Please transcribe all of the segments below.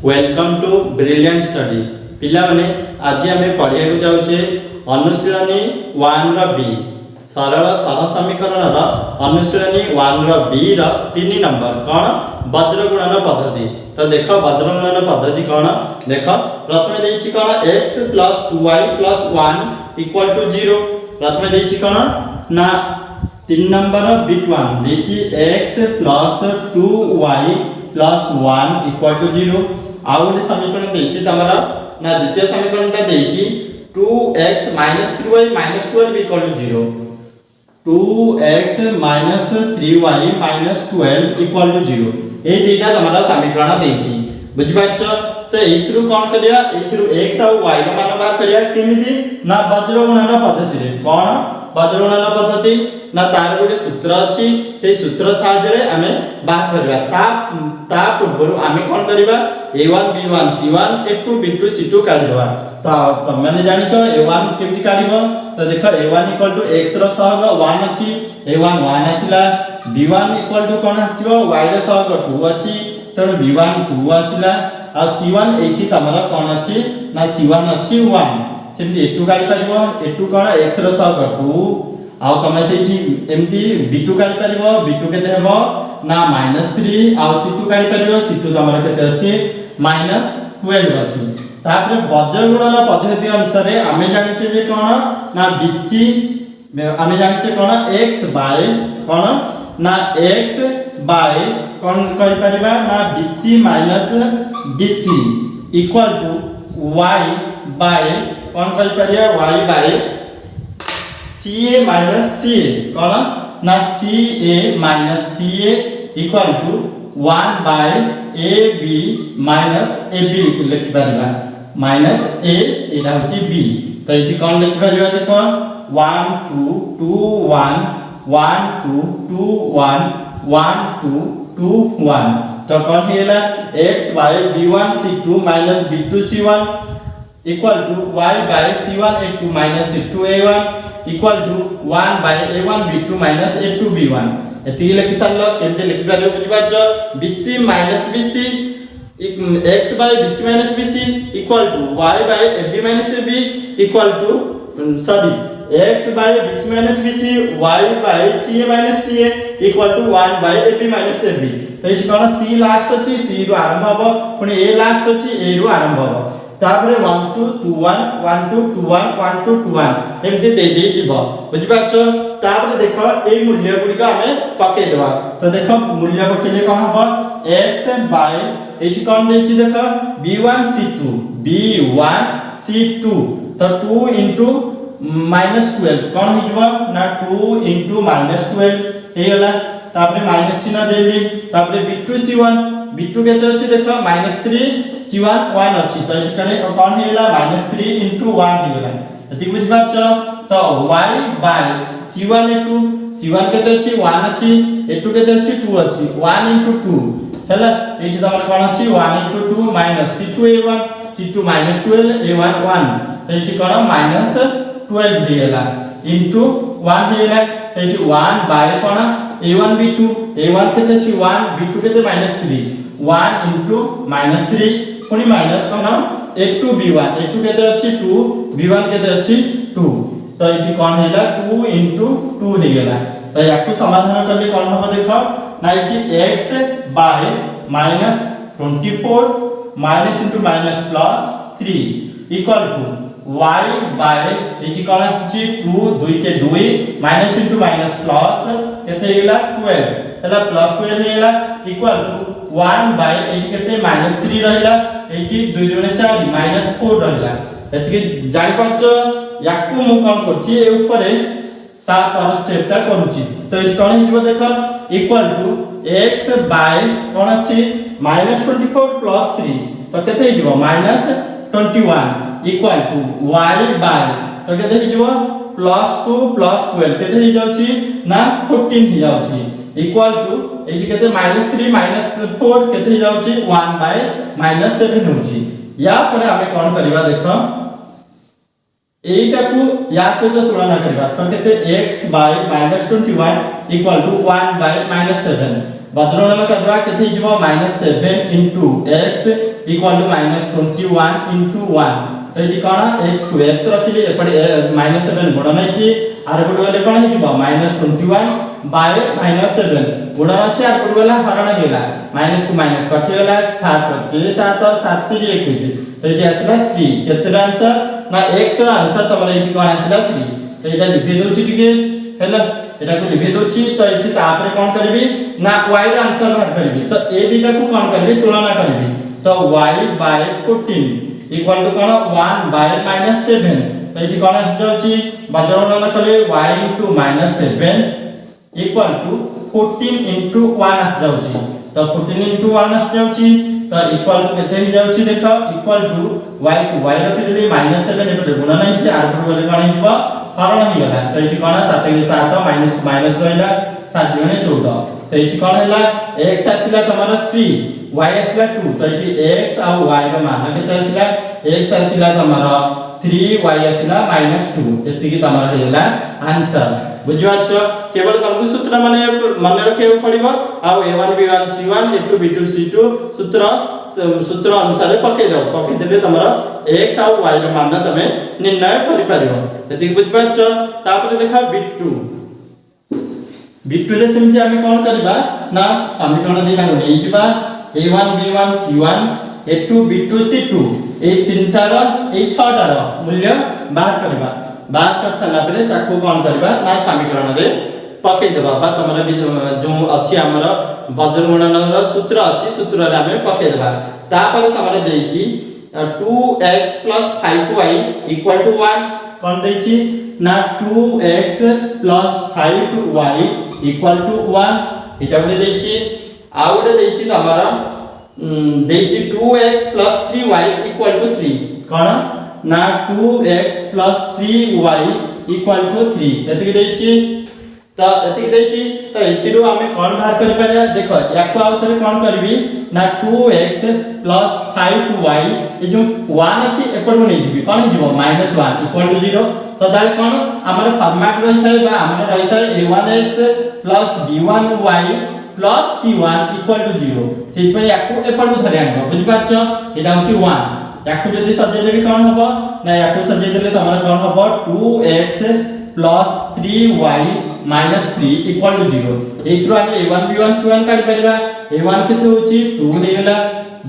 Welcome to brilliant study पिला माने आज आम पढ़िया जाऊे अनुशीलनी 1 बी सरल सह अनुशीलनी 1 बी तीन नंबर कौन वज्रगुणन पद्धति। तो देख वज्रगुणन पद्धति कौन देख प्रथम देछि कौन x + 2y + 1 = 0। प्रथम देछि कौन ना 3 नंबर बिट 1 देछि x + 2y + 1 = 0। आउ गोटे समीकरण देछि तमरा ना द्वितीय समीकरण का देछि 2x - 3y - 12 = 0। 2x - 3y - 12 = 0 ए दुईटा तमरा समीकरण देछि बुझि पाछो। तो एथरु कोन करिया एथरु x और y रो मान बाहर करिया केमिति ना वज्रगुणन पद्धति रे। कोन वज्रगुणन पद्धति ना तार गोटे सूत्र अछि से सूत्र सहायता रे हमें बाहर करबा ता पूर्व आमे कोन करबा a1 b1 c1 a2 b2 c2 काढि देबा। तो तुम माने जानिछो a1 केमिति काढिबो। तो देखो a1 = x रो सहग 1 अछि a1 1 आसिला b1 = कोन आसीबो y रो सहग 2 अछि तण b1 2 आसिला आ c1 एठी तमरा कोन अछि ना c1 अछि 1 सेमति a2 काढि परिबो a2 कोन x रो सहग 2 आ तमे सेठी एमती b2 काढि परिबो b2 केते हेबो ना -3 आ c2 काढि परिबो c2 तमरा केते अछि -12 अछि। तापर वज्रगुणन पद्धति अनुसार आमे जानिछे जे कोन ना bc आमे जानिछे कोन x बाय कोन ना x बाय कोन करि परिबा ना bc - bc = y बाय कोन करि परिया y बाय ca - ca कोन ना ca - ca = 1 by ab - ab लिखि परिबा माइनस a एटा होची b। तो एठी कोन लिखि परिबा देखो 1 2 2 1 1 2 2 1 1 2 2 1। तो कोन हेला x by b1 c2 - b2 c1 = y by c1 a2 - c2 a1 = 1 by a1 b2 - a2 b1। एति लिखि सारलो केमते लिखि पारियो बुझि पाछो bc - bc x by bc - bc = y by ab - ab sorry x by bc - bc y by ca - ca = 1 by ab - ab। तो एठी कोन c last अछि c रु आरंभ हबो पुनी a लास्ट अछि a रु आरंभ हबो तापरे 1 2 2 1 1 2 2 1 1 2 2 1 एमति दे दे जिवो बुझि पाछो। तापरे देखो ए मूल्य गुडी का हमें पके देबा। तो देखो मूल्य पकेले कोन हबो x by एठी कोन देछि देखो b1 c2 b1 c2 तो 2 -12 कोन हिजबो ना 2 -12 हे होला। तापरे माइनस चिन्ह देली तापरे b2 c1 b2 केते अछि देखो -3 c1 1 अछि तो एठी कने कोन हेला -3 * 1 हेला एति बुझि पाछो। तो y by c1 a2 c1 केते अछि 1 अछि a2 केते अछि 2 अछि 1 * 2 हैला एठी तमर कोन अछि 1 * 2 - c2 a1 c2 -12 a1 1 तो एठी कोन -12 हेला * 1 हेला एठी 1 by cone a1 b2 a1 केते अछि 1 b2 केते -3 1 * -3 पुनी माइनस कोन a2 b1 a2 केते अछि 2 b1 केते अछि 2 तो एठी कोन हेला 2 * 2 हे गेला। तो याकू समाधान करले कोन होबो देखो ना एठी x by -24 -(-+3) y by एठी कोन अछि 2 2 के 2 -(-+) केते हेला 12 हेला +12 हेला = 1 by एठी केते -3 रहिला एठी 2 2 4 -4 रहिला एति जानि पाछो। याकू मु कोन करछि ए ऊपरे ता पर स्टेप ता करूछि। तो एठी कोन हिजबो देखो x by कोन अछि -24 + 3 तो केते हिजबो -21 y by तो केते हिजबो +2 + 12 केते हि जाउछि ना 14 हि जाउछि एठी केते -3 -4 केते हि जाउछि 1 by -7 होछि। या पर हमें कोन करबा देखो एटा को या सहित तुलना करबा तो केते x by -21 = 1 by -7 वज्रगुणन करबा केते हिजबो -7 * x इक्वल टू -21 into 1 तो ये कौन x को x रखिली एपटे -7 गुणन होइची आर पट गले कोन हिजबो -21 बाय -7 गुणन अछि आर पट गला हरण गेला माइनस को माइनस कटि गला 7 के 7 7 3 21 तो ये आसला 3 केते आंसर ना x रो आंसर तमरा इटी कोन आसला 3 तो एटा लिखि दोछि टिके हैला एटा को लिखि दोछि तो इठी तापरे कोन करबी ना y रो आंसर बाहर करबी तो ए दिटा को कोन करबी तुलना करबी तो y बाय 14 इक्वल टू कोन 1 बाय -7 तो इठी कोन आसी जाउची बजरंगन कले y into -7 equal to 14 into 1 आसी जाउची तो 14 into 1 आसी जाउची तो इक्वल टू केते ही जाउची देखो इक्वल टू y को y रखि देली -7 एपटे गुणन नै छै आर पर गले कोन हिबो हरण ही गला तो इठी कोन 7 के 7 माइनस माइनस रहला 7 गुणे 14 तो इठी कोन हैला x आसीला तमरो 3 y आसीला 2 तो इठी x आ y रो मान केते आसीला x आसीला तमरो 3 y आसीला -2 एति की तमरो हैला आंसर बुझिवाछो केवल तुमको सूत्र माने मन रखे पड़िबो आ a1 b1 c1 a2 b2 c2 सूत्र अनुसार पके देले तमरो x आ y रो मान तमे निर्णय करि परिबो एति बुझिवाछो तापर देखा b2 रे सेमति आमे कोन करबा ना समीकरण दिना नै जिबा a1 b1 c1 a2 b2 c2 ए तीनटार ए छटार मूल्य बाहर करबा बाहर कर सला परे ताको कोन करबा ना समीकरण रे पके देबा बा तमरा जो अछि हमर वज्रगुणन रो सूत्र अछि सूत्र रे आमे पके देबा तापर तमरा देछि 2x 5y = 1 कोन देछि ना 2x 5y = 1 एटा बडे देछि आ बडे देछि तमरा देछि 2x 3y = 3 कोन ना 2x 3y = 3 एति देछि तो एति देछि तो एतिरो हमें कोन बाहर करि पाया देखो याको आ थरे कोन करबी ना 2x 5y ए जो 1 अछि एपड नै जिबी कोन हे जिवो -1 = 0 तो दाल कोन हमर फॉर्मेट रहि थाए बा हमर रहि थाए a1x b1y c1 = 0 सेति पय याको एपड थरे आनबो बुझि पाछो एटा होची 1 याको जदी सजे देबी कोन हबो ना याको सजे देले तमरा कोन हबो 2x 3y - 3 = 0 एथरो हम a1 b1 c1 काढि परबा a1 केते होची 2 हेला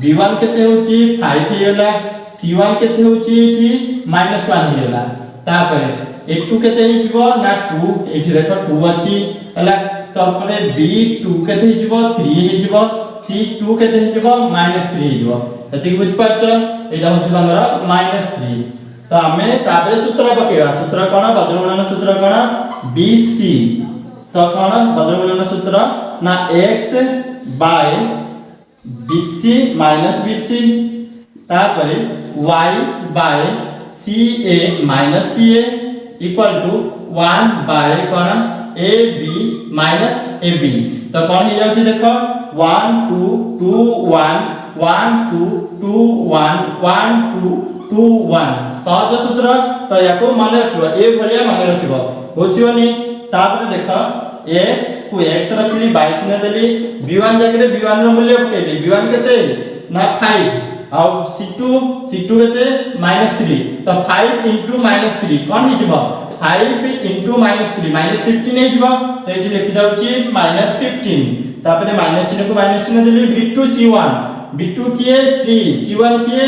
b1 केते होची 5 हेला c1 केते होची एठी -1 हेला तापरे a2 केते हिजबो ना 2 एठी देखो 2 अछि हला तापरे b2 केते हिजबो 3 हिजबो c2 केते हिजबो -3 हिजबो एति बुझ पाछो एटा होची हमरा -3 तो हमें ताबे सूत्र पकेवा सूत्र कोन वज्रगुणन सूत्र कोन bc तो कोन वज्रगुणन सूत्र ना x बाय bc - bc तापरे y by ca - ca = 1 by कोन ab - ab तो कोन हे जाउची देखो 1 2 2 1 1 2 2 1 1 2 2 1 सहज सूत्र तो याको माने रखिबो ए भलिया माने रखिबो होसियोनी तापर देखो x को x रखली y चिन्ह देली b1 जगरे b1 रो मूल्य पकेली b1 केते ना 5 आ c2 केते -3 तो 5 * -3 कोन हे जिवो 5 * -3 -15 हे जिवो तो एठी लिखि दाउची -15 तापर माइनस चिन्ह को माइनस चिन्ह देली b2 c1 b2 किए 3 c1 किए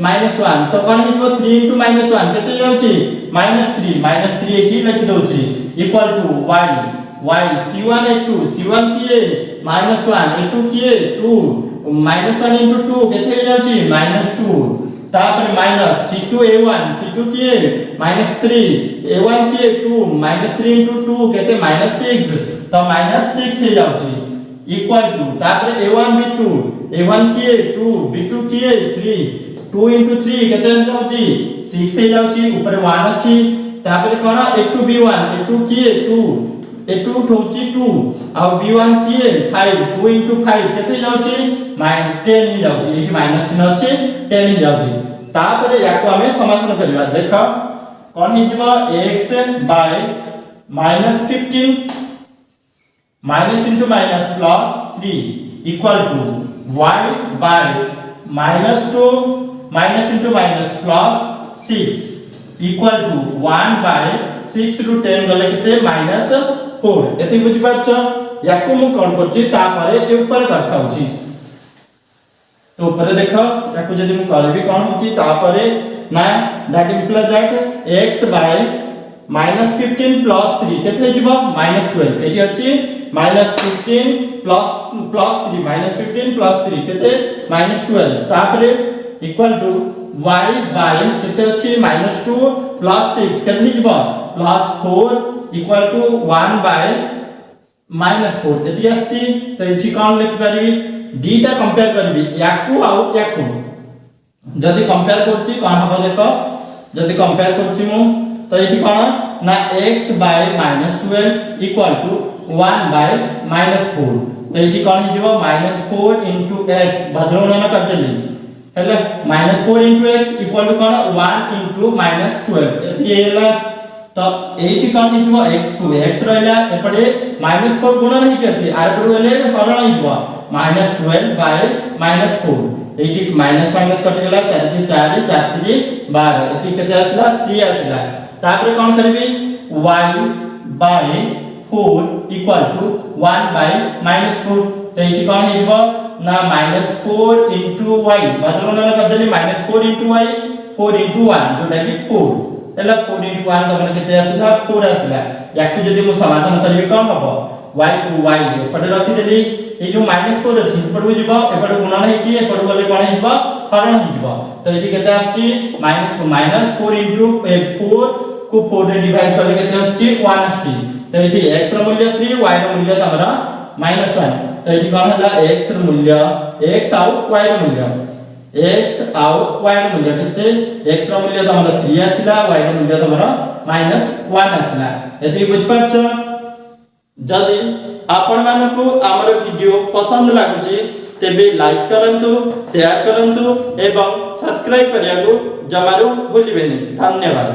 -1 तो कोन हिजो 3 * -1 केते जाउची -3 एठी लिखि दोची equal to y c1 c1 किए -1 a2 किए 2 -1 * 2 केते जाउची -2 तापर माइनस c2 a1 किए -3 a1 किए 2 -3 * 2 केते -6 तो -6 हे जाउची इक्वल टू तापर a1 a1 किए 2 b2 किए 3 2 * 3 केते जाउची 6 हे जाउची ऊपर 1 अछि तापर कोन a2 b1 किए 2 a2 होची 2 आ b1 किए 5 2 * 5 केते जाउची 10 हे जाउची एठी माइनस चिन्ह अछि 10 हे जाउची तापर याको हमें समाधान करबा देखो कोन हे जिवो x by -15 - into - +3 = y by -2 minus into minus plus 6 equal to 1/6 रु 10 गले केते -4 एथि बुझि पाछो याकू मु कोन करछि तापरे ए ऊपर करथा होछि तो ऊपर देखो याकू जदी मु करबी कोन होछि तापरे ना that imply that x by -15 plus 3 केते हिजबो -12 एटी अछि -15 प्लस 3 -15 प्लस 3 केते -12 तापरे इक्वल टू y बाय केते अछि -2 प्लस 6 केते हिजबो +4 इक्वल टू 1/-4 एती आछि तो एठी कोन लिखि परिबी दीटा कंपेयर करबी याकू आउ याकू जदी कंपेयर करछि कोन हबो देखो जदी कंपेयर करछि मु तो एठी कोन ना x बाय -12 इक्वल टू 1/-4 तो एठी कोन हिजबो -4 into x भजोणन कर देली हेले -4 into x इक्वल टू कोन 1 into -12 एती एला तो एठी कोन हिजबो x को x रहला एपडे -4 गुणन हि अछि आर पड गले हरण हिजबो -12/-4 एठी माइनस माइनस कट गेला 4 3 4 4 3 12 एठी केते आसला 3 आसला तापर कोन करबी y/4 इक्वल टू 1/-4 तो एठी कोन हिजबो ना -4 into y बदलना कर देली -4 into y 4 into 1 जोटा कि 4 एला 4 into 1 तमन केते आसला 4 आसला याकू जदी मु समाधान करबी कोन हबो y को y एपटे रखि देली ए जो -4 अछि एपटो जिवो एपटो गुणन हेछि एपटो गले कोन हिजबो हरण हिजबो तो एठी केते आछि -4 into 4 को 4 रे डिवाइड करले केते आछि 1 आछि तो एठी x रो मूल्य 3 y रो मूल्य तमरा -1 तो एठी कोन हला x रो मूल्य x आउ y रो मूल्य x आउ y रो मूल्य केते x रो मूल्य तमरा 3 आसिला y रो मूल्य तमरा -1 आसिला एति बुझ पाछो जदी आपण मानको हमर वीडियो पसंद लागुची तेबे लाइक करंतु शेयर करंतु एवं सब्सक्राइब करियाको जमारू भूलिबेनी धन्यवाद।